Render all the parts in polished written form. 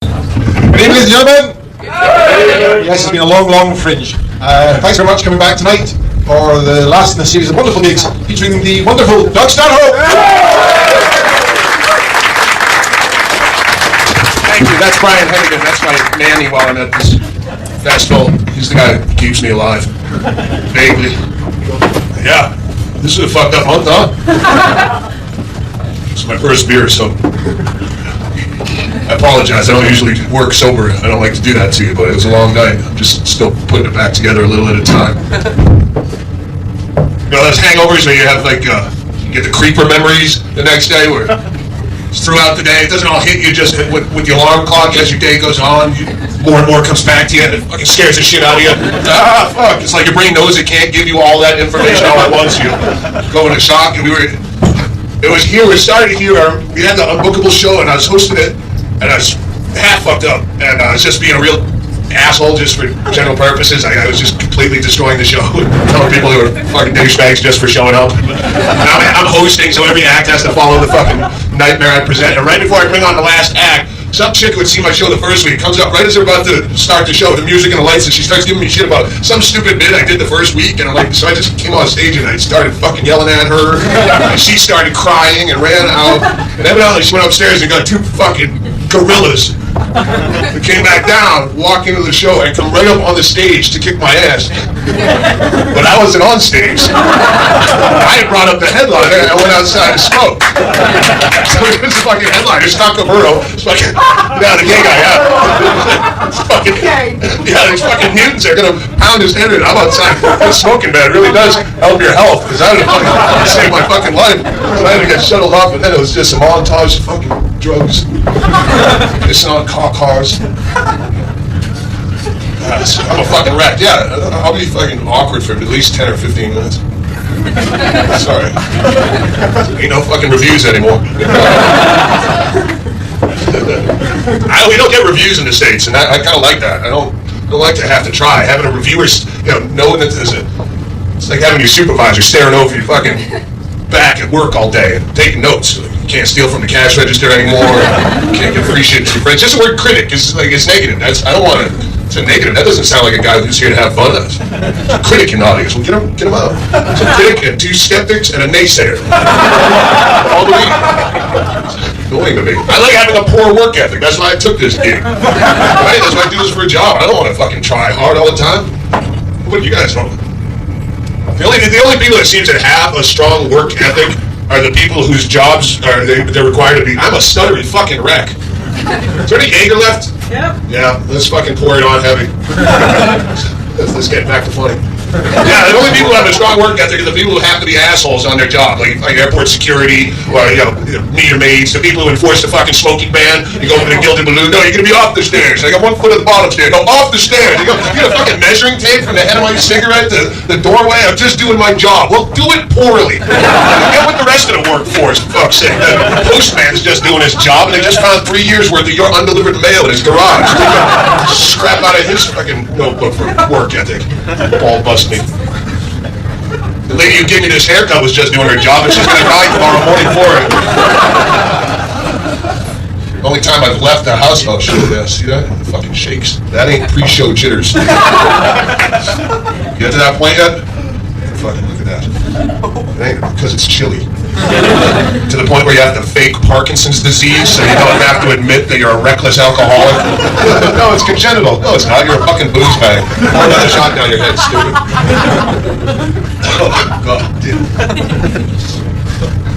Good evening, ladies and gentlemen. Yes, it's been a long, long fringe. Thanks very much for coming back tonight for the last in a series of wonderful gigs featuring the wonderful Doug Stanhope. Thank you. That's Brian Hennigan. That's my nanny while I'm at this festival. He's the guy who keeps me alive. Vaguely. Yeah. This is a fucked up month, huh? It's my first beer, so I apologize. I don't usually work sober. I don't like to do that to you, but it was a long night. I'm just still putting it back together a little at a time. You know those hangovers where you have like, you get the creeper memories the next day where it's throughout the day. It doesn't all hit you just with the alarm clock as your day goes on. More and more comes back to you and it fucking scares the shit out of you. Ah, fuck. It's like your brain knows it can't give you all that information all at once. You go into shock. And it was here, we started here, we had the Unbookable show and I was hosting it and I was half fucked up and I was just being a real asshole just for general purposes. I was just completely destroying the show, telling people they were fucking douchebags just for showing up. Now I'm hosting, so every act has to follow the fucking nightmare I present. And right before I bring on the last act, some chick who had seen my show the first week comes up right as they're about to start the show, the music and the lights, and she starts giving me shit about some stupid bit I did the first week. And I'm like, so I just came on stage and I started fucking yelling at her, and she started crying and ran out. And evidently she went upstairs and got two fucking gorillas. We came back down, walked into the show, and come right up on the stage to kick my ass. But I wasn't on stage. I had brought up the headliner, and I went outside to smoke. So it was the fucking headliner, Stanhope. It's fucking, yeah, the gay guy, yeah. It's fucking, yeah, these fucking mutants are gonna pound his head in. I'm outside smoking, man. It really does help your health, because I would have saved my fucking life. So I had to get shuttled off, and then it was just a montage of fucking drugs. Pissing on cars. I'm a fucking wreck. Yeah, I'll be fucking awkward for at least 10 or 15 minutes. Sorry. Ain't no fucking reviews anymore. We don't get reviews in the States, and I kind of like that. I don't like to have to try. Having a reviewer, knowing that it's like having your supervisor staring over your fucking back at work all day and taking notes. You can't steal from the cash register anymore. You can't get free shit from your friends. Just the word critic is like, it's negative. I don't want to. It's a negative. That doesn't sound like a guy who's here to have fun. It's a critic in the audience. Well, get him out. It's a critic and two skeptics and a naysayer. All the week. It's annoying to me. I like having a poor work ethic. That's why I took this gig. Right? That's why I do this for a job. I don't want to fucking try hard all the time. What do you guys know? The only people that seem to have a strong work ethic are the people whose jobs they're required to be. I'm a stuttery fucking wreck. Is there any Jaeger left? Yep. Yeah, let's fucking pour it on heavy. Let's get back to funny. Yeah, the only people who have a strong work ethic are the people who have to be assholes on their job, like airport security, or meter maids, the people who enforce the fucking smoking ban. You go over to the Gilded Balloon, no, you're gonna be off the stairs. I got 1 foot at the bottom stairs. No, off the stairs. You get a fucking measuring tape from the head of my cigarette to the doorway. I'm just doing my job. Well, do it poorly. Get with the rest of the workforce, for fuck's sake. The postman's just doing his job, and they just found 3 years worth of your undelivered mail in his garage. Take a scrap out of his fucking notebook for work ethic. Ball bust me. The lady who gave me this haircut was just doing her job, and she's gonna die tomorrow morning for it. The only time I've left the house, oh shit, yeah, see that? It fucking shakes. That ain't pre-show jitters. You get to that point yet? Fucking look at that. It ain't because it's chilly. To the point where you have to fake Parkinson's disease so you don't have to admit that you're a reckless alcoholic. No, it's congenital. No, it's not. You're a fucking booze bag. Pour another shot down your head, stupid. Oh, God, dude.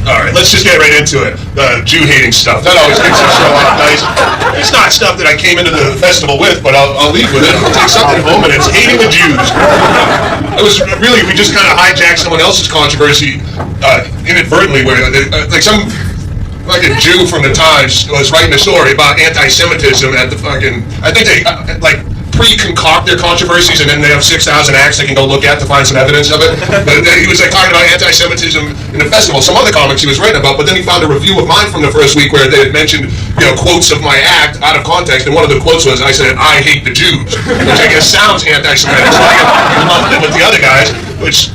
All right, let's just get right into it. The Jew-hating stuff. That always makes the show off nice. It's not stuff that I came into the festival with, but I'll leave with it. I'll take something home, and it's hating the Jews. It was really, we just kind of hijacked someone else's controversy inadvertently, where like a Jew from the Times was writing a story about anti-Semitism at the fucking, I think they, pre-concoct their controversies, and then they have 6,000 acts they can go look at to find some evidence of it. But he was talking about anti-Semitism in the festival, some other comics he was writing about, but then he found a review of mine from the first week where they had mentioned, quotes of my act out of context, and one of the quotes was, I said, I hate the Jews, which I guess sounds anti-Semitic, so I lumped it with the other guys, which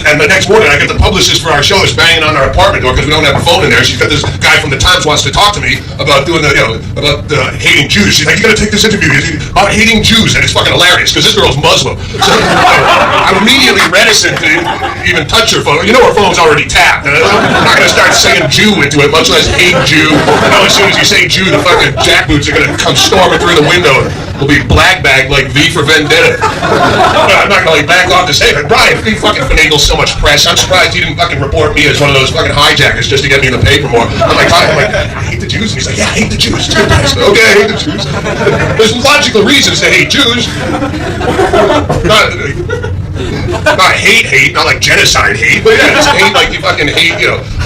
And the next morning, I get the publicist for our show is banging on our apartment door because we don't have a phone in there. She's got this guy from the Times wants to talk to me about doing about hating Jews. She's like, you got to take this interview about hating Jews, and it's fucking hilarious because this girl's Muslim. So I'm immediately reticent to even touch her phone. You know her phone's already tapped. And I'm not going to start saying Jew into it, much less hate Jew. As soon as you say Jew, the fucking jackboots are going to come storming through the window. Will be black bagged like V for Vendetta. I'm not going to back off to say it. Brian, he fucking finagles so much press. I'm surprised he didn't fucking report me as one of those fucking hijackers just to get me in the paper more. I'm like, I hate the Jews. And he's like, yeah, I hate the Jews. It's good. Okay, I hate the Jews. There's logical reasons to hate Jews. Not hate, not like genocide hate, but yeah, it's hate like you fucking hate,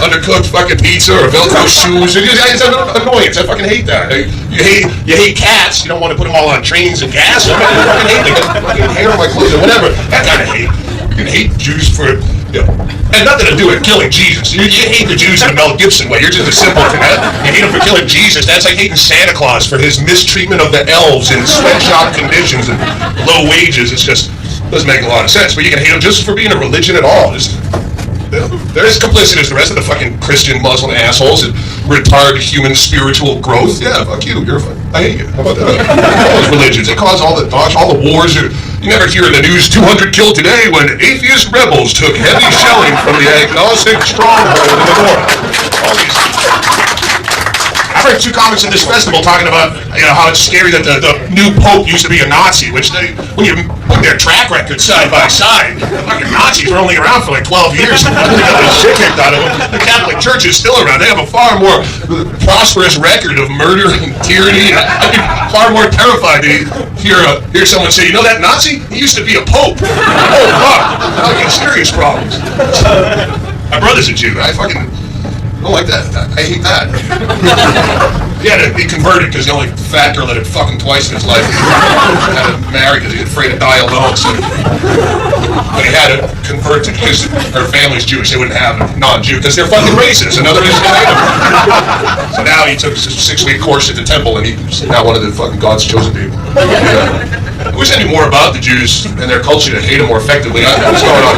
undercooked fucking pizza or Velcro shoes. It's an annoyance. I fucking hate that. You hate cats. You don't want to put them all on trains and gas. I fucking hate them. Fucking hair on my clothes or whatever. That kind of hate. You can hate Jews for, and nothing to do with killing Jesus. You hate the Jews in a Mel Gibson way. You're just a simpleton. You hate them for killing Jesus. That's like hating Santa Claus for his mistreatment of the elves in sweatshop conditions and low wages. It's just doesn't make a lot of sense. But you can hate them just for being a religion at all. They're as complicit as the rest of the fucking Christian Muslim assholes that retard human spiritual growth. Yeah, fuck you. I hate you. How about that? All those religions. They cause all the wars. You never hear in the news 200 killed today when atheist rebels took heavy shelling from the agnostic stronghold in the north. All these. I've heard two comics in this festival talking about how it's scary that the new pope used to be a Nazi, which when you put their track records side by side, fucking Nazis were only around for like 12 years. They got the shit kicked out of them. The Catholic Church is still around. They have a far more prosperous record of murder and tyranny. I'd be far more terrified to hear someone say, you know that Nazi? He used to be a pope. Oh, fuck. I'll get serious problems. My brother's a Jew. I fucking don't like that. I hate that. He had to be converted because the only fat girl that had fucked him twice in his life had to marry because he was afraid to die alone. So, but he had to convert to because her family's Jewish. They wouldn't have a non-Jew because they're fucking racist. Another reason to hate him. So now he took a 6-week course at the temple and he's now one of the fucking God's chosen people. I wish I knew more about the Jews and their culture to hate them more effectively. What's going on?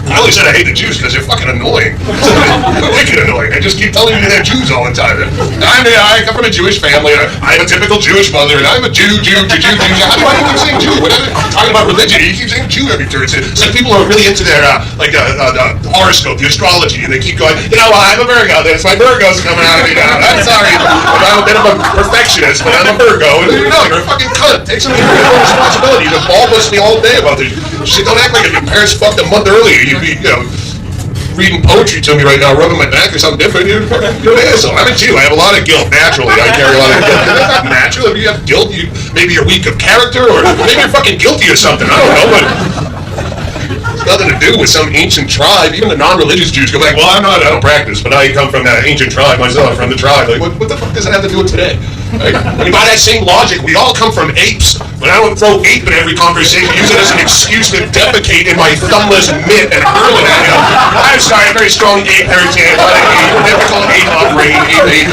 I only said I hate the Jews because they're fucking annoying. They're wicked annoying. They just keep telling me they're Jews all the time. I come from a Jewish family. I have a typical Jewish mother, and I'm a Jew. How do I keep saying Jew? When I'm talking about religion, you keep saying Jew every turn. It's like people are really into their the horoscope, the astrology, and they keep going, I'm a Virgo. There's my Virgo's coming out of me now. I'm sorry. I'm a bit of a perfectionist, but I'm a Virgo. And you're a fucking cunt. Take some responsibility. You just ball bust me all day about this shit. Don't act like if your parents fucked a month earlier, you'd be, reading poetry to me right now, rubbing my back or something different. You're an asshole. I'm a Jew. I have a lot of guilt naturally. I carry a lot of guilt. That's not natural. If you have guilt, maybe you're weak of character, or maybe you're fucking guilty of something. I don't know, but it's nothing to do with some ancient tribe. Even the non-religious Jews go back, well, I don't practice, but I come from that ancient tribe myself, from the tribe. Like, what the fuck does that have to do with today? Like, by that same logic, we all come from apes, but I don't throw ape in every conversation, use it as an excuse to defecate in my thumbless mitt and hurl it at you. I'm sorry, a very strong ape heritage, typical ape upbringing, ape.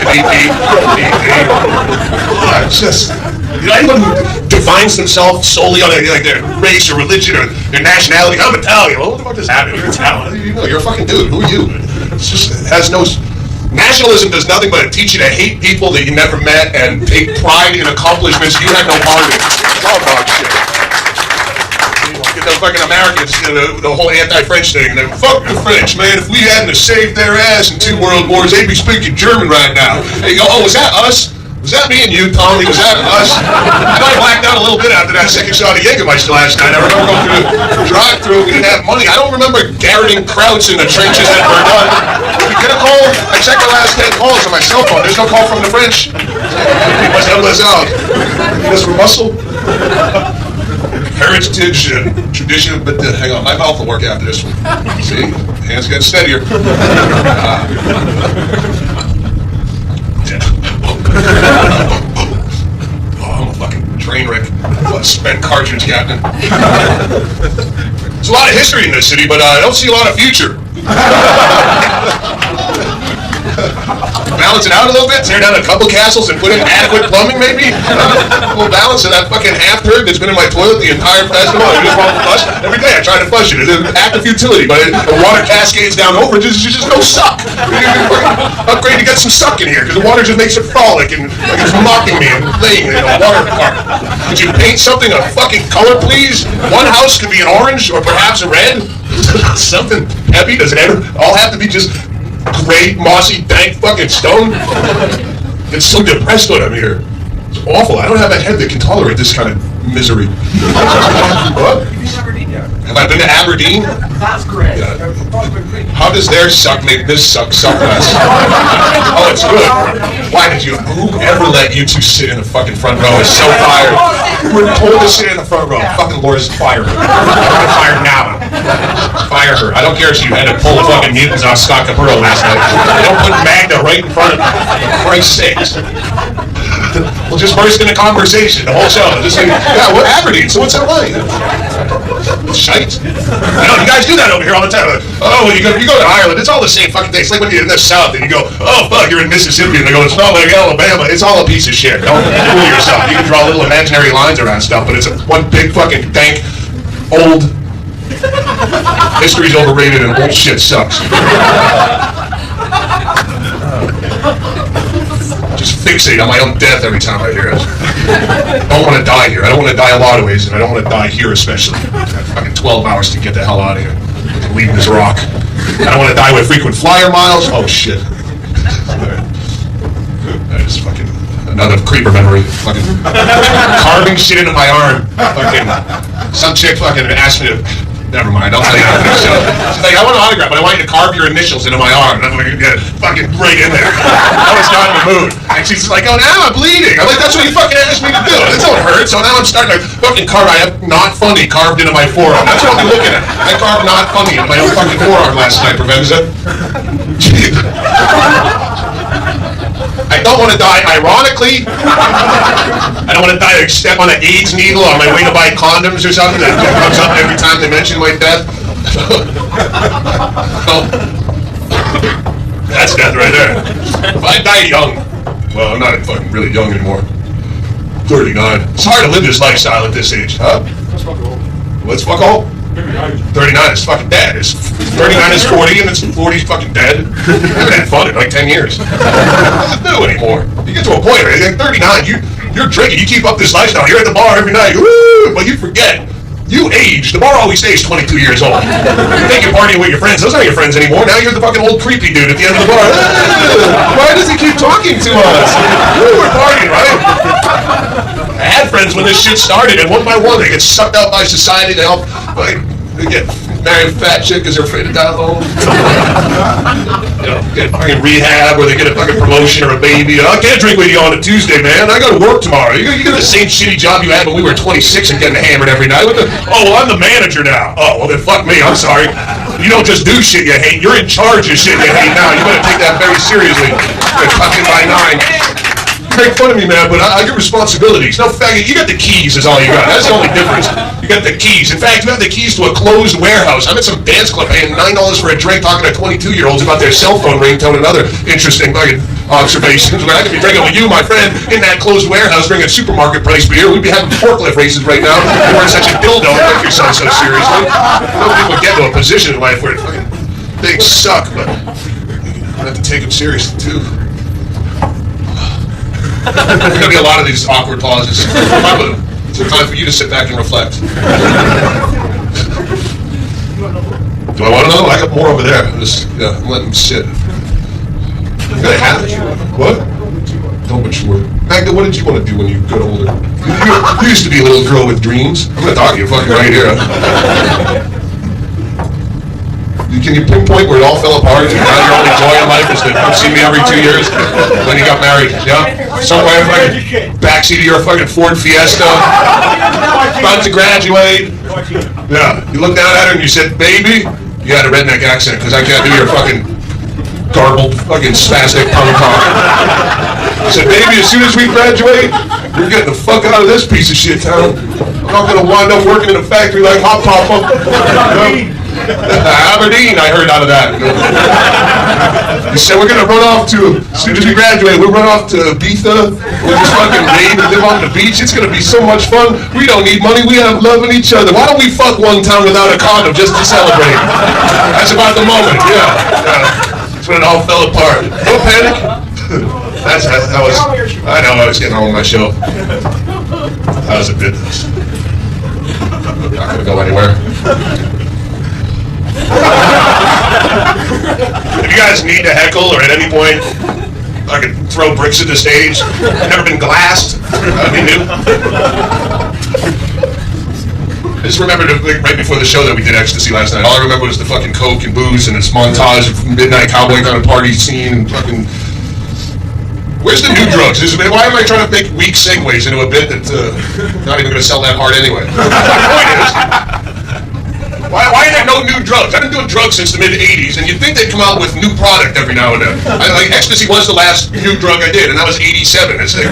It's just, anyone who defines themselves solely on their race or religion or their nationality, I'm Italian. Well, what the fuck does that mean? You're Italian. You're a fucking dude. Who are you? It's just, it has no. Nationalism does nothing but teach you to hate people that you never met and take pride in accomplishments you had no part in. It's all dog shit. Get the fucking Americans, the whole anti-French thing. They're fuck the French, man. If we hadn't saved their ass in 2 world wars, they'd be speaking German right now. They go, oh, was that us? Was that me and you, Tommy? Was that us? I thought I blacked out a little bit after that second shot of Jägermeister last night. I remember going through the drive-thru. We didn't have money. I don't remember garroting Krauts in the trenches at Verdun. Did you get a call? I checked the last 10 calls on my cell phone. There's no call from the French. We must have this out. This muscle. Heritage and tradition, but hang on, my mouth will work after this one. See? Hands getting steadier. I'm a fucking train wreck. Spent cartridge captain. There's a lot of history in this city, but I don't see a lot of future. balance it out a little bit, tear down a couple castles and put in adequate plumbing maybe. We'll balance of that fucking half turd that's been in my toilet the entire festival. I just want to flush every day. I try to flush it. It's an act of futility, but the water cascades down over. You just go suck. Upgrade to get some suck in here because the water just makes it frolic and like it's mocking me and playing in a water park. Could you paint something a fucking color, please? One house could be an orange or perhaps a red. Something heavy. Does it ever all have to be just gray, mossy, dank fucking stone? It's so depressed when I'm here. It's awful. I don't have a head that can tolerate this kind of misery. What? Have I been to Aberdeen? That's great. Yeah. How does their suck make this suck less? Oh, it's good. Why did you? Whoever let you two sit in the fucking front row is so fired. You were told to sit in the front row. Fucking Laura's fired. I'm gonna fire now. Fire her. I don't care if she had to pull the fucking mutants on Scott Capurro last night. Don't put Magda right in front of me. For Christ's sakes. We'll just burst into conversation the whole show. Just like, yeah, what Aberdeen? So what's that like? Shite. I know you guys do that over here all the time. Oh, you go to Ireland. It's all the same fucking thing. It's like when you're in the South and you go, oh fuck, you're in Mississippi, and they go, it's not like Alabama. It's all a piece of shit. Don't fool yourself. You can draw little imaginary lines around stuff, but it's one big fucking dank old. History's overrated and old shit sucks. Just fixate on my own death every time I hear it. I don't want to die here. I don't want to die a lot of ways, and I don't want to die here especially. I have fucking 12 hours to get the hell out of here. Leave this rock. I don't want to die with frequent flyer miles. Oh shit. That is fucking another creeper memory. Fucking carving shit into my arm. Fucking some chick fucking asked me to. Never mind, I'll tell you after the show. She's like, I want an autograph, but I want you to carve your initials into my arm. And I'm like, get fucking right in there. I was not in the mood. And she's like, oh, now I'm bleeding. I'm like, that's what you fucking asked me to do. It don't hurt. So now I'm starting to fucking carve. I have not funny carved into my forearm. That's what I'm looking at. I carved not funny into my own fucking forearm last night, Provenza. I don't want to die ironically. I don't want to die like step on an AIDS needle on my way to buy condoms or something that comes up every time they mention my death. Oh. That's death right there. If I die young, well, I'm not fucking really young anymore. 39. It's hard to live this lifestyle at this age, huh? What's fuck all? 39 is fucking dead. 39 is 40 and it's 40 is fucking dead. I haven't had fun in like 10 years. What does it do anymore? You get to a point where you're 39, you're drinking, you keep up this lifestyle, you're at the bar every night, woo, but you forget. You age. The bar always stays 22 years old. You think you're partying with your friends. Those aren't your friends anymore. Now you're the fucking old creepy dude at the end of the bar. Why does he keep talking to us? We're partying, right? I had friends when this shit started, and one by one they get sucked out by society. They all they get married fat chick because they're afraid to die alone. You know, get fucking rehab, or they get a fucking promotion or a baby. I can't drink with you on a Tuesday, man. I got to work tomorrow. You got the same shitty job you had when we were 26 and getting hammered every night. Oh, well, I'm the manager now. Oh, well then fuck me. I'm sorry. You don't just do shit you hate. You're in charge of shit you hate now. You better take that very seriously. You're fucking by 9. Make fun of me, man, but I get responsibilities. No, faggot, you got the keys is all you got. That's the only difference. You got the keys. In fact, you have the keys to a closed warehouse. I'm at some dance club paying $9 for a drink talking to 22-year-olds about their cell phone ringtone and other interesting fucking observations. When I could be drinking with you, my friend, in that closed warehouse drinking supermarket price beer. We'd be having forklift races right now. You weren't such a dildo. Take yourself so seriously. No people get to a position in life where fucking things suck, but I have to take them seriously, too. There's going to be a lot of these awkward pauses. It's a time for you to sit back and reflect. Do I want to know? I got more over there. I'm letting them sit. What? Don't mature. Magda, what did you want to do when you got older? You used to be a little girl with dreams. I'm going to talk to you fucking right here. Can you pinpoint where it all fell apart and now your only joy in life is to come see me every 2 years when you got married? Yeah? Somewhere in fucking backseat of your fucking Ford Fiesta, about to graduate. Yeah. You looked down at her and you said, baby, you had a redneck accent because I can't do your fucking garbled fucking spastic punk talk. I said, baby, as soon as we graduate, you're getting the fuck out of this piece of shit town. I'm not going to wind up working in a factory like Hot Papa. Aberdeen, I heard out of that. He said, we're going to run off to, as soon as we graduate, we'll run off to Ibiza. We'll just fucking rave and live on the beach. It's going to be so much fun. We don't need money. We have love in each other. Why don't we fuck one time without a condom just to celebrate? That's about the moment, yeah. That's when it all fell apart. No panic. I know I was getting on with my show. That was a bit. Not gonna go anywhere. If you guys need to heckle or at any point I could throw bricks at the stage, never been glassed, that'd be new. I just remembered right before the show that we did Ecstasy last night. All I remember was the fucking coke and booze and this montage of midnight cowboy kind of party scene and fucking. Where's the new drugs? Why am I trying to make weak segues into a bit that's not even going to sell that hard anyway? My point is, why are there no new drugs? I've been doing drugs since the mid-'80s, and you'd think they'd come out with new product every now and then. Ecstasy was the last new drug I did, and that was '87. It's like,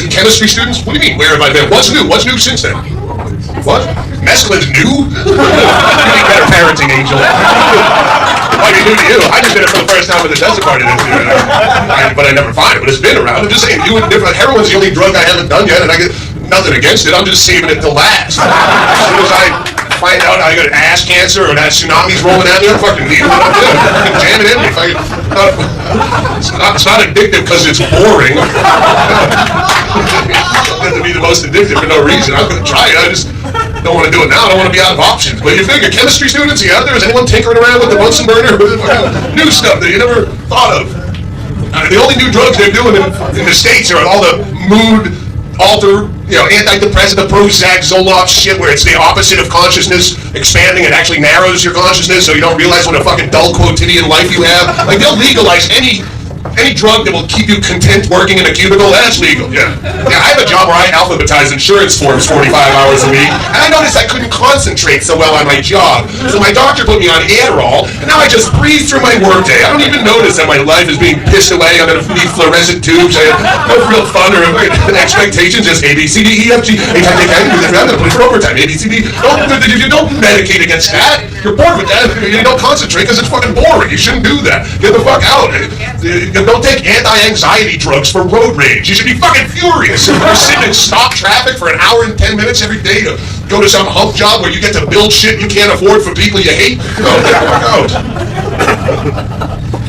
chemistry students? What do you mean, where have I been? What's new? What's new since then? What? Mescalin's new? You need better parenting, Angel. Might be new to you. I just did it for the first time at the desert party this year. But I never find it. But it's been around. I'm just saying, new and different. Heroin's the only drug I haven't done yet, and I get nothing against it. I'm just saving it to last. As soon as I find out I got ass cancer or that tsunami's rolling at me, I'm fucking leaving what I'm doing. I'm jamming in me. It's not addictive because it's boring. To be the most addictive for no reason. I'm going to try it. I just don't want to do it now. I don't want to be out of options. But you figure, chemistry students, yeah, there's anyone tinkering around with the Bunsen burner with new stuff that you never thought of. The only new drugs they're doing in the States are all the mood alter, antidepressant, the Prozac, Zoloft shit, where it's the opposite of consciousness expanding. It actually narrows your consciousness, so you don't realize what a fucking dull quotidian life you have. Like, they'll legalize any drug that will keep you content working in a cubicle, that's legal, yeah. I have a job where I alphabetize insurance forms 45 hours a week, and I noticed I couldn't concentrate so well on my job. So my doctor put me on Adderall, and now I just breathe through my workday. I don't even notice that my life is being pissed away underneath fluorescent tubes. I have no real fun or expectations, just A, B, C, D, E, F, G, H, I, J, K, I'm going to play for overtime, A, B, C, D. If you don't medicate against that, you're bored with that, you don't concentrate because it's fucking boring. You shouldn't do that. Get the fuck out. Don't take anti-anxiety drugs for road rage. You should be fucking furious. You're sitting in stop traffic for an hour and 10 minutes every day to go to some hump job where you get to build shit you can't afford for people you hate. No, get the fuck out.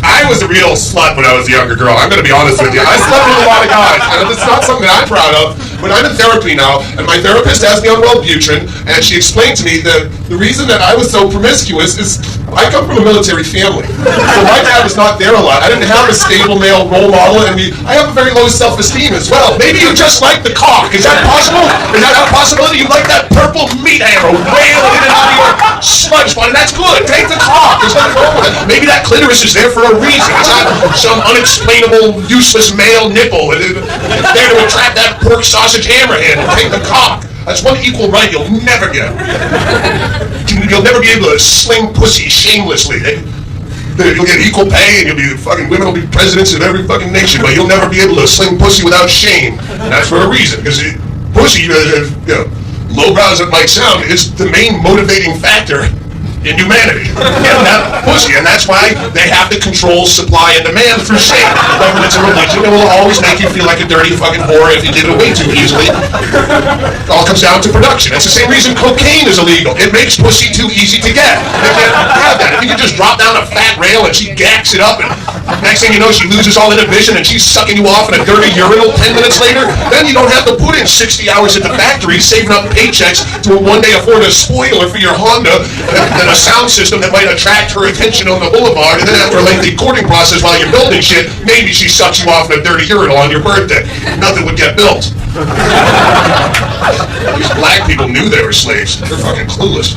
I was a real slut when I was a younger girl. I'm going to be honest with you. I slept with a lot of guys, and it's not something that I'm proud of. But I'm in therapy now, and my therapist has me on Wellbutrin, and she explained to me that the reason that I was so promiscuous is I come from a military family. So my dad was not there a lot. I didn't have a stable male role model, and I have a very low self-esteem as well. Maybe you just like the cock. Is that possible? Is that a possibility? You like that purple meat hammer wailing in and out of your sludge spot, and that's good. Take the cock. There's nothing wrong with it. Maybe that clitoris is there for a reason. It's not some unexplainable, useless male nipple. It's there to attract that pork sausage hammerhead and take the cock. That's one equal right you'll never get. You'll never be able to sling pussy shamelessly. You'll get equal pay, and women will be presidents of every fucking nation, but you'll never be able to sling pussy without shame. And that's for a reason, because pussy, lowbrow as it might sound, is the main motivating factor in humanity. Getting that pussy, and that's why they have to control supply and demand through shame. Remember, it's a religion that will always make you feel like a dirty fucking whore if you give it away too easily. It all comes down to production. That's the same reason cocaine is illegal. It makes pussy too easy to get. They can't have that. If you can just drop down a fat rail and she gacks it up, and next thing you know, she loses all inhibition and she's sucking you off in a dirty urinal 10 minutes later, then you don't have to put in 60 hours at the factory saving up paychecks to one day afford a spoiler for your Honda and a sound system that might attract her attention on the boulevard, and then after a lengthy courting process while you're building shit, maybe she sucks you off in a dirty urinal on your birthday. Nothing would get built. These black people knew they were slaves. They're fucking clueless.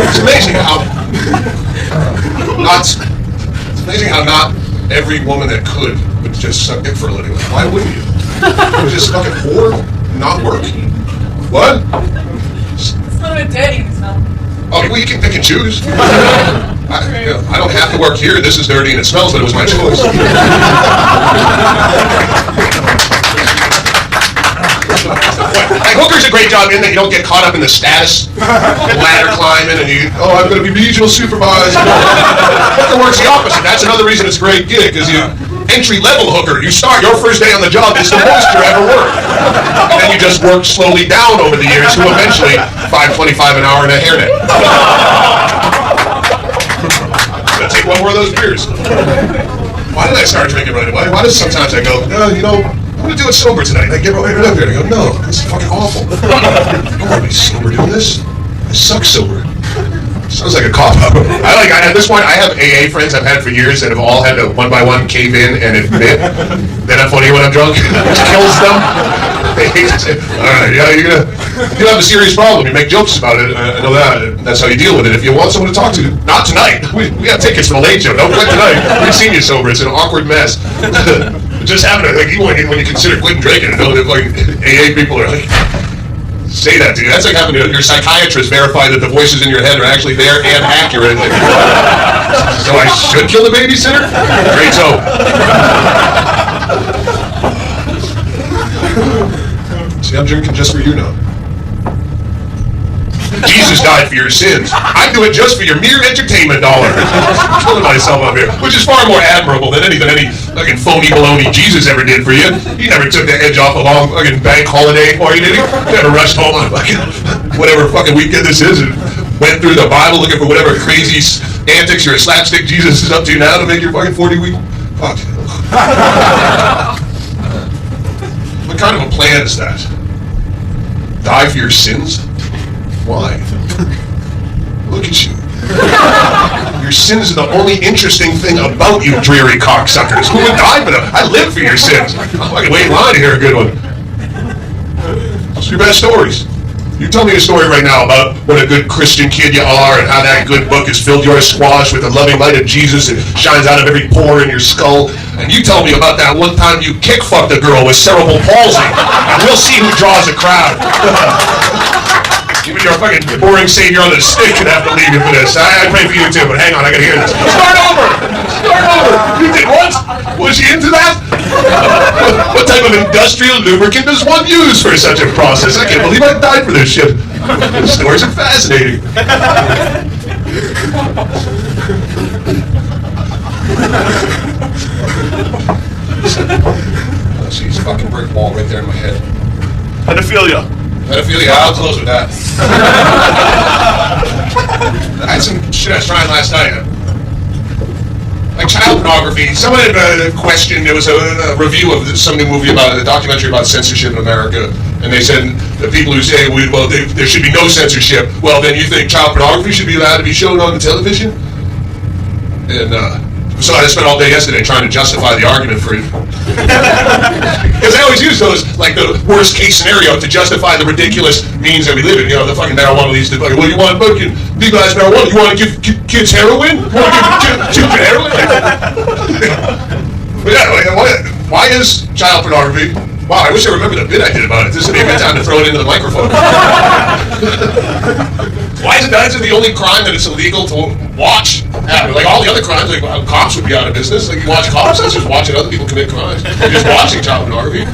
It's amazing how not every woman that could would just suck dick for a living. Why wouldn't you? Just fucking whore, not work. What? It's a little bit dirty in this film. Oh, well, you can pick and choose. I don't have to work here. This is dirty and it smells, but it was my choice. Like, hooker's a great job in that you don't get caught up in the status, ladder climbing, and I'm going to be regional supervisor. Hooker works the opposite. That's another reason it's a great gig, because entry-level hooker, you start, your first day on the job is the most you ever work. And then you just work slowly down over the years to eventually $5.25 an hour in a hairnet. Gonna take one more of those beers. Why did I start drinking right away? Why does sometimes I go, I'm gonna do it sober tonight. I get right up here and I go, no, this is fucking awful. I don't want to be sober doing this. I suck sober. Sounds like a cop-out. At this point, I have AA friends I've had for years that have all had to one by one cave in and admit that I'm funny when I'm drunk. It kills them. They hate to say, all right, you have a serious problem. You make jokes about it. I know that. That's how you deal with it. If you want someone to talk to, not tonight. We have tickets for the late show. Don't quit tonight. We've seen you sober. It's an awkward mess. Just having it, like, even when you consider quitting drinking, that like AA people are like, say that to you. That's like having your psychiatrist verify that the voices in your head are actually there and accurate. Like, so I should kill the babysitter? Great, so. See, I'm drinking just for you now. Jesus died for your sins. I do it just for your mere entertainment dollar. I'm killing myself up here, which is far more admirable than anything any fucking phony baloney Jesus ever did for you. He never took the edge off a long fucking bank holiday for you, did he? Never rushed home on fucking whatever fucking weekend this is and went through the Bible looking for whatever crazy antics your slapstick Jesus is up to now to make your fucking 40-week. Fuck. What kind of a plan is that? Die for your sins? Why? Look at you. Your sins are the only interesting thing about you dreary cocksuckers. Who would die for them? I live for your sins. I can wait in line to hear a good one. What's your best stories? You tell me a story right now about what a good Christian kid you are and how that good book has filled your squash with the loving light of Jesus and shines out of every pore in your skull. And you tell me about that one time you kick-fucked a girl with cerebral palsy. And we'll see who draws a crowd. Even your fucking boring savior on the stick could have to leave you for this. I pray for you too, but hang on, I gotta hear this. Start over! Start over! You did what? Was she into that? What type of industrial lubricant does one use for such a process? I can't believe I died for this shit. The stories are fascinating. Oh, she's a fucking brick wall right there in my head. Pedophilia. Pedophilia, I'll close with that. I had some shit I was trying last night. Like child pornography. Someone had questioned, there was a review of some new movie about a documentary about censorship in America, and they said the people who say, there should be no censorship, well then you think child pornography should be allowed to be shown on the television? And so I spent all day yesterday trying to justify the argument for it. Because I always use those, like the worst case scenario to justify the ridiculous means that we live in. You know, the fucking marijuana leads to, well, you want fucking legalize marijuana? You want to give kids heroin? You want to give children heroin? But yeah, why is child pornography? Wow, I wish I remembered the bit I did about it. This would be a good time to throw it into the microphone. Why is it the only crime that it's illegal to watch? Like all the other crimes, like cops would be out of business. Like you watch cops, that's just watching other people commit crimes. You're just watching child pornography.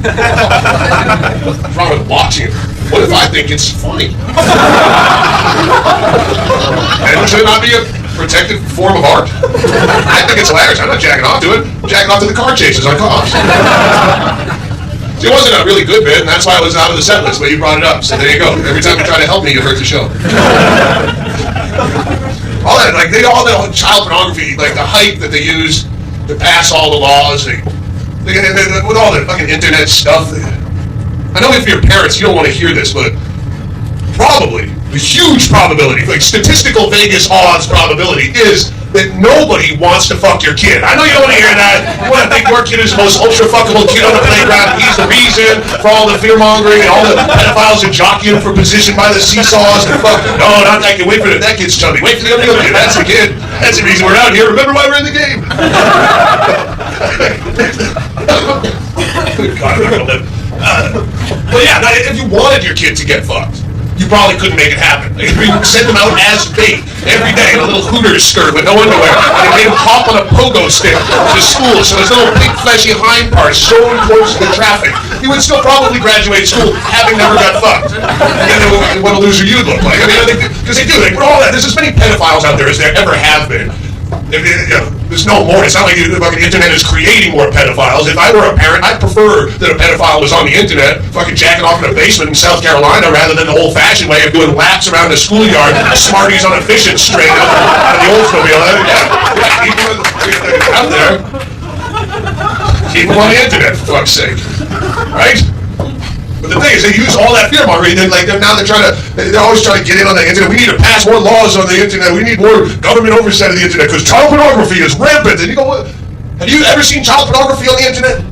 What's wrong with watching it? What if I think it's funny? And should it not be a protected form of art? I think it's hilarious. I'm not jacking off to it. I'm jacking off to the car chases on cops. It wasn't a really good bit, and that's why it was out of the set list, but you brought it up, so there you go. Every time you try to help me, you hurt the show. All that, like, all the child pornography, like the hype that they use to pass all the laws, with all the fucking internet stuff. I know if you're parents, you don't want to hear this, but probably, the huge probability, like statistical Vegas odds probability, is that nobody wants to fuck your kid. I know you don't want to hear that. You want to think your kid is the most ultra-fuckable kid on the playground. He's the reason for all the fear-mongering and all the pedophiles are jockeying for position by the seesaws and fuck. No, not that kid. Wait for that kid's chubby. Wait for the other kid. That's the kid. That's the reason we're out here. Remember why we're in the game. God, I'm not gonna live. But yeah, if you wanted your kid to get fucked, you probably couldn't make it happen. Like, we sent them out as bait every day in a little Hooters skirt with no underwear. And they made them hop on a pogo stick to school, so his little big fleshy hind parts so close to the traffic. He would still probably graduate school having never got fucked. And then what a loser you'd look like. I mean, because they do. They put all that. There's as many pedophiles out there as there ever have been. There's no more. It's not like the fucking internet is creating more pedophiles. If I were a parent, I'd prefer that a pedophile was on the internet, fucking jacking off in a basement in South Carolina, rather than the old-fashioned way of doing laps around the schoolyard, Smarties on a fishing string out of the Oldsmobile. Keep them out there. Keep them on the internet, for fuck's sake. Right? But the thing is, they use all that fear mongering. They're always trying to get in on the internet. We need to pass more laws on the internet. We need more government oversight of the internet because child pornography is rampant. And you go, what? Have you ever seen child pornography on the internet?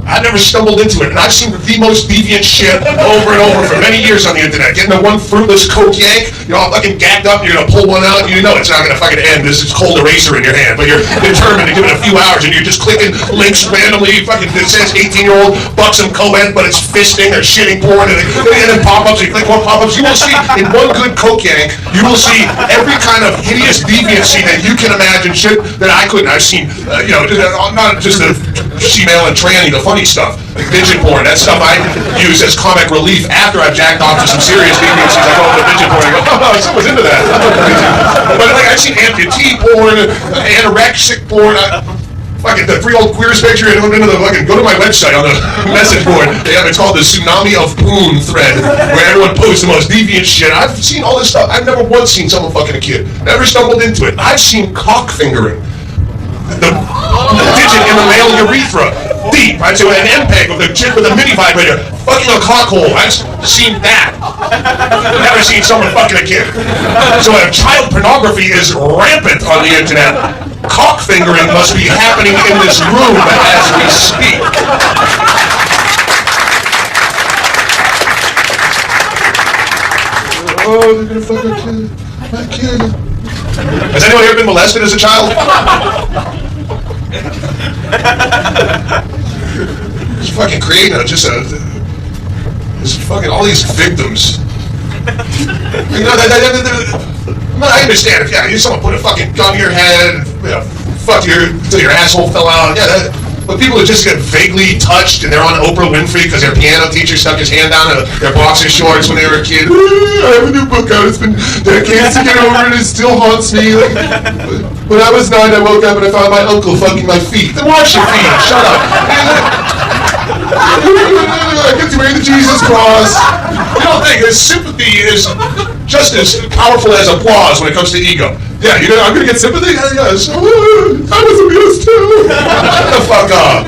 I've never stumbled into it, and I've seen the most deviant shit over and over for many years on the internet. Getting the one fruitless coke yank, you're all fucking gagged up, and you're gonna pull one out, and you know it's not gonna fucking end. This is cold eraser in your hand, but you're determined to give it a few hours, and you're just clicking links randomly. Fucking it says 18-year-old buxom co-ed, but it's fisting or shitting porn, and then pop-ups. You click more pop-ups. You will see in one good coke yank, you will see every kind of hideous deviancy that you can imagine. Shit that I couldn't. I've seen, not just the female and tranny, the funny stuff, like midget porn. That stuff I use as comic relief after I've jacked off to some serious deviancies. I go to midget porn and go, oh, someone's into that. But like I've seen amputee porn, anorexic porn. Fucking the 3 old queers picture, and go to my website on the message board. It's called the Tsunami of Poon thread, where everyone posts the most deviant shit. I've seen all this stuff. I've never once seen someone fucking a kid. Never stumbled into it. I've seen cock fingering. The digit in the male urethra, deep. I'd say with an MPEG with a chick with a mini vibrator, fucking a cock hole. I've seen that. Never seen someone fucking a kid. So if child pornography is rampant on the internet, cock fingering must be happening in this room as we speak. Oh, they're gonna fuck my kid. Has anyone ever been molested as a child? Just fucking creating fucking all these victims. I understand if someone put a fucking gun to your head, fuck till your asshole fell out. But people who just get vaguely touched and they're on Oprah Winfrey because their piano teacher stuck his hand down their boxer shorts when they were a kid. I have a new book out. It's been decades to get over and it still haunts me. When I was 9, I woke up and I found my uncle fucking my feet. Then wash your feet. Shut up. I get to wear the Jesus cross. You don't think sympathy is just as powerful as applause when it comes to ego. Yeah, I'm gonna get sympathy? Yes. I was abused too. Shut the fuck up.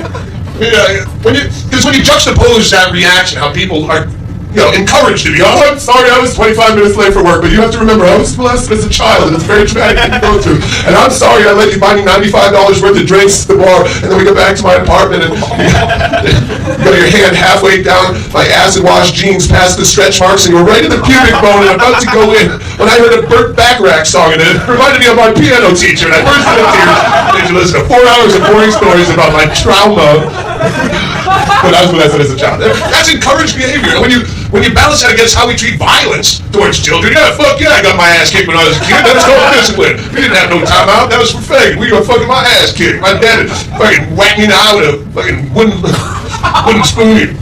Because when you juxtapose that reaction, how people are encouraged to be, oh, I'm sorry I was 25 minutes late for work, but you have to remember, I was molested as a child, and it's very traumatic to go through. And I'm sorry I let you buy me $95 worth of drinks at the bar, and then we go back to my apartment, and you got your hand halfway down my acid-wash jeans past the stretch marks, and you were right in the pubic bone and about to go in, when I heard a Burt Bacharach song, and it reminded me of my piano teacher, and I burst into tears, and you listen to 4 hours of boring stories about my trauma when I was molested as a child. That's encouraged behavior. When you balance that against how we treat violence towards children, fuck yeah, I got my ass kicked when I was a kid. That was called discipline. We didn't have no time out. That was for fake. We were fucking my ass kicked. My dad fucking whacked me in the eye with a fucking wooden spoon.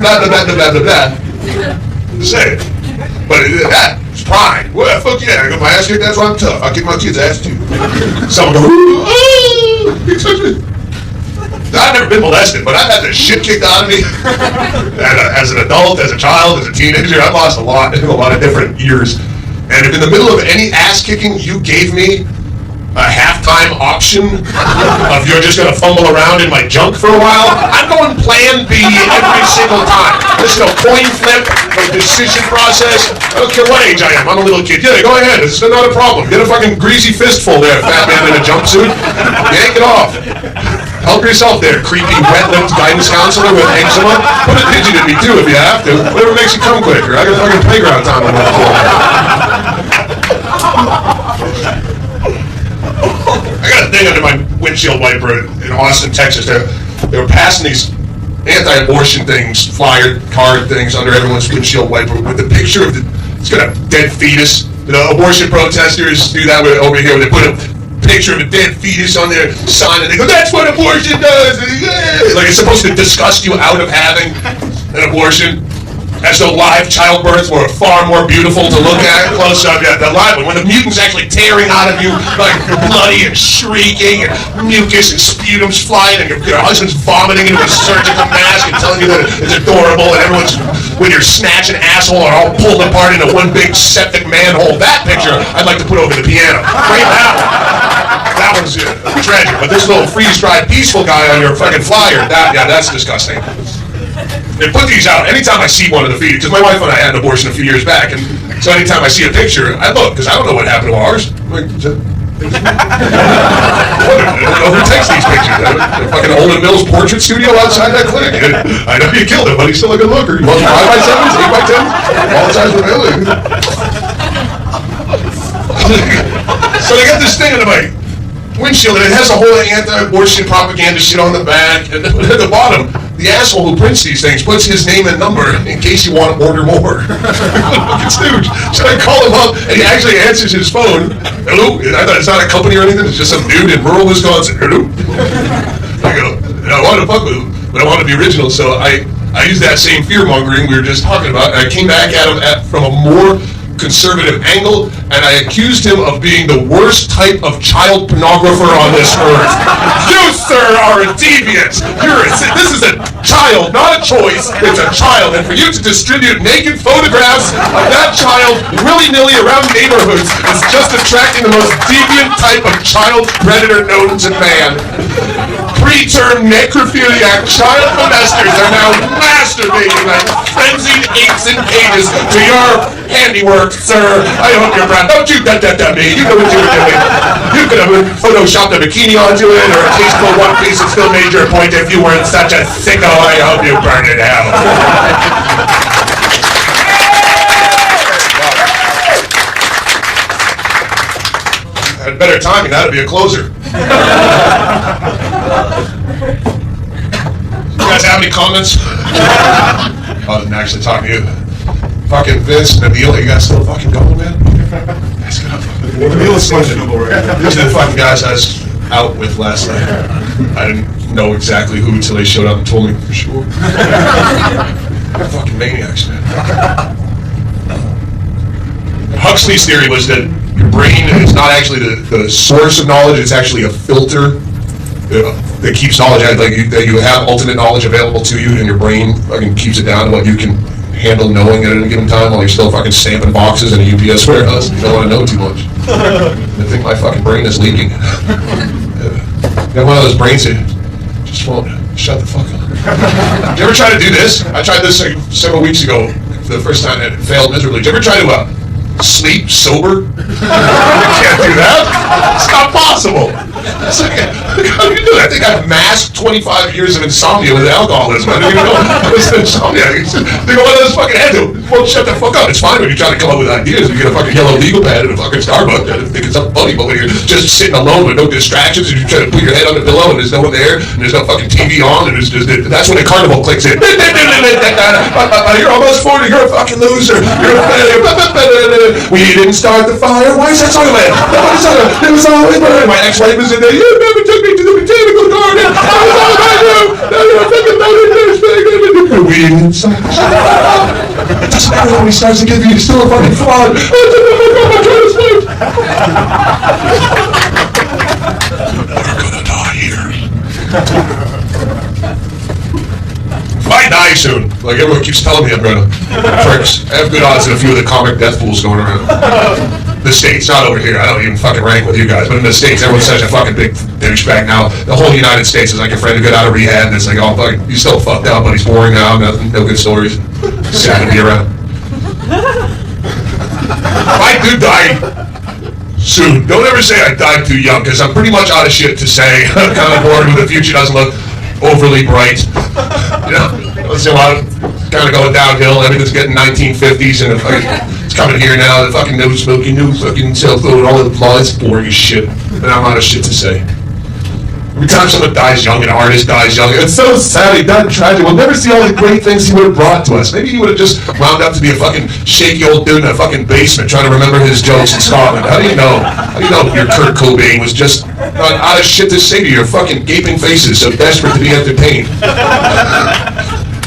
Blah, blah, blah, blah, blah, blah. Say it. But that's pride. Well, fuck yeah, I got my ass kicked. That's why I'm tough. I kick my kids' ass too. Someone go, he touched me. I've never been molested, but I've had the shit kicked out of me. As an adult, as a child, as a teenager, I've lost a lot in a lot of different years. And if in the middle of any ass kicking you gave me a halftime option of you're just going to fumble around in my junk for a while, I'm going plan B every single time. There's no coin flip, no decision process. I don't care what age I am. I'm a little kid. Yeah, go ahead. It's not a problem. Get a fucking greasy fistful there, fat man in a jumpsuit. Yank it off. Help yourself there, creepy, wet-lipped guidance counselor with eczema. Put a digit in me, too, if you have to. Whatever makes you come quicker. I got fucking playground time on my floor. I got a thing under my windshield wiper in Austin, Texas. They were passing these anti-abortion things, flyer card things under everyone's windshield wiper with the picture of It's got a dead fetus. Abortion protesters do that over here, where they put a picture of a dead fetus on their sign and they go, "That's what abortion does." Like it's supposed to disgust you out of having an abortion. As though live childbirth were far more beautiful to look at close up. Yeah, the live one, when the mutant's actually tearing out of you, like you're bloody and shrieking, and mucus and sputum's flying, and your husband's vomiting into a surgical mask and telling you that it's adorable, and everyone's, when you're snatching asshole, are all pulled apart into one big septic manhole. That picture I'd like to put over the piano. Right now. That one's tragic. But this little freeze-dried peaceful guy on your fucking flyer, that's disgusting. They put these out anytime I see one of the feet, because my wife and I had an abortion a few years back, and so anytime I see a picture, I look, because I don't know what happened to ours. I don't know who takes these pictures. The fucking Olin Mills portrait studio outside that clinic. I know you killed him, but he's still a good looker. He wants 5x7s, 8x10s, all the size of the building. So they got this thing under my windshield, and it has a whole anti-abortion propaganda shit on the back, and at the bottom, the asshole who prints these things puts his name and number in case you want to order more. Fucking stooge. So I call him up, and he actually answers his phone. "Hello?" I thought it's not a company or anything. It's just some dude in rural Wisconsin. "Hello?" I go, "I want to fuck with him, but I want to be original." So I used that same fear-mongering we were just talking about, and I came back at him from a more conservative angle, and I accused him of being the worst type of child pornographer on this earth. You, sir, are a deviant. This is a child, not a choice. It's a child, and for you to distribute naked photographs of that child willy-nilly around neighborhoods is just attracting the most deviant type of child predator known to man. Preterm necrophiliac child molesters are now masturbating like frenzied apes in cages to your handiwork, sir. I hope you're proud. Don't you da-da-da me. You know what you were doing. You could have photoshopped a bikini onto it, or a tasteful one piece and still made your point if you weren't such a sicko. I hope you burn it out. Had better timing, that'd be a closer. You guys have any comments? I wasn't actually talking to you. Fucking Vince and Emil, you guys still fucking going, man? Guys, get up. Emil is questionable right now. These are the fucking guys I was out with last night. I didn't know exactly who until they showed up and told me for sure. They're fucking maniacs, man. Huxley's theory was that your brain is not actually the source of knowledge, it's actually a filter that keeps knowledge, like that you have ultimate knowledge available to you, and your brain fucking keeps it down to what you can handle knowing at any given time while you're still fucking stamping boxes in a UPS warehouse. You don't want to know too much. I think my fucking brain is leaking. Got one of those brains that just won't shut the fuck up. Did you ever try to do this? I tried this like several weeks ago for the first time and it failed miserably. Did you ever try to sleep sober? You can't do that. It's not possible. It's like, how do you do that? I think I've masked 25 years of insomnia with alcoholism. I didn't even know I was insomnia. They go, "One of those fucking heads won't shut the fuck up." It's fine when you're trying to come up with ideas. You get a fucking yellow legal pad at a fucking Starbucks. I think it's something funny, but when you're just sitting alone with no distractions and you try to put your head on the pillow and there's no one there and there's no fucking TV on and it's just, that's when the carnival clicks in. You're almost 40. You're a fucking loser. You're a failure. We didn't start the fire. Why is that song playing? It was always burning. My ex-wife was in there. "You never took me to the botanical garden. That was all I knew. We didn't start. It doesn't matter when he starts to give you, he's still a fucking fraud. I'm trying to sleep. We're gonna die here. Might die soon. Like everyone keeps telling me I'm gonna. Tricks. I have good odds in a few of the comic death pools going around. The States, not over here. I don't even fucking rank with you guys, but in the States, everyone's such a fucking big douchebag now. The whole United States is like your friend who got out of rehab, and it's like, oh, fuck, he's still fucked up, but he's boring now, no good stories. Sad to be around. I do die soon. Don't ever say I died too young, because I'm pretty much out of shit to say. I'm kind of bored with the future doesn't look overly bright. You know, there's a lot of kind of going downhill. Everything's getting 1950s, and it's coming here now. The fucking no smoking, no fucking cell phone, all the laws, boring as shit. And I'm out of shit to say. Every time someone dies young, an artist dies young, it's so sad. He died tragic. We'll never see all the great things he would have brought to us. Maybe he would have just wound up to be a fucking shaky old dude in a fucking basement trying to remember his jokes in Scotland. How do you know? How do you know your Kurt Cobain was just out of shit to say to your fucking gaping faces, so desperate to be entertained?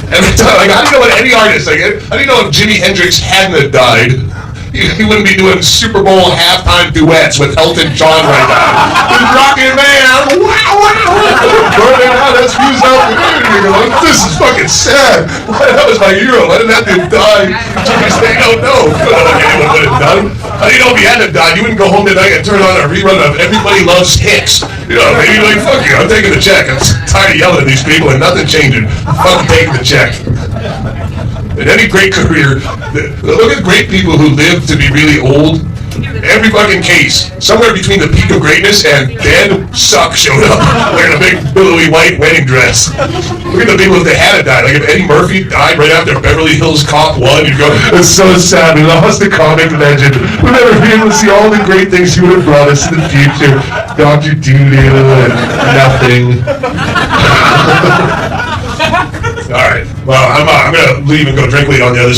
Every time, like, how do you know what any artist, like, how do you know if Jimi Hendrix hadn't have died, he wouldn't be doing Super Bowl halftime duets with Elton John right now. With Rockin' Man, wow, burning out, that's views out the community. This is fucking sad. Why, that was my hero. Why didn't that dude die? They don't know. You don't know what anyone would have done. How do you know if he hadn't died? You wouldn't go home tonight and turn on a rerun of Everybody Loves Hicks. You know, maybe like, fuck you, I'm taking the check. I'm tired of yelling at these people and nothing changing. Fuck taking the check. In any great career, look at great people who live to be really old. Every fucking case, somewhere between the peak of greatness and dead suck showed up wearing a big billowy white wedding dress. Look at the people if they had died. Like if Eddie Murphy died right after Beverly Hills Cop 1, you'd go, it's so sad, we lost a comic legend. We'll never be able to see all the great things he would have brought us in the future. Dr. Doolittle and nothing. All right. Well, I'm gonna leave and go drink weed on the other side.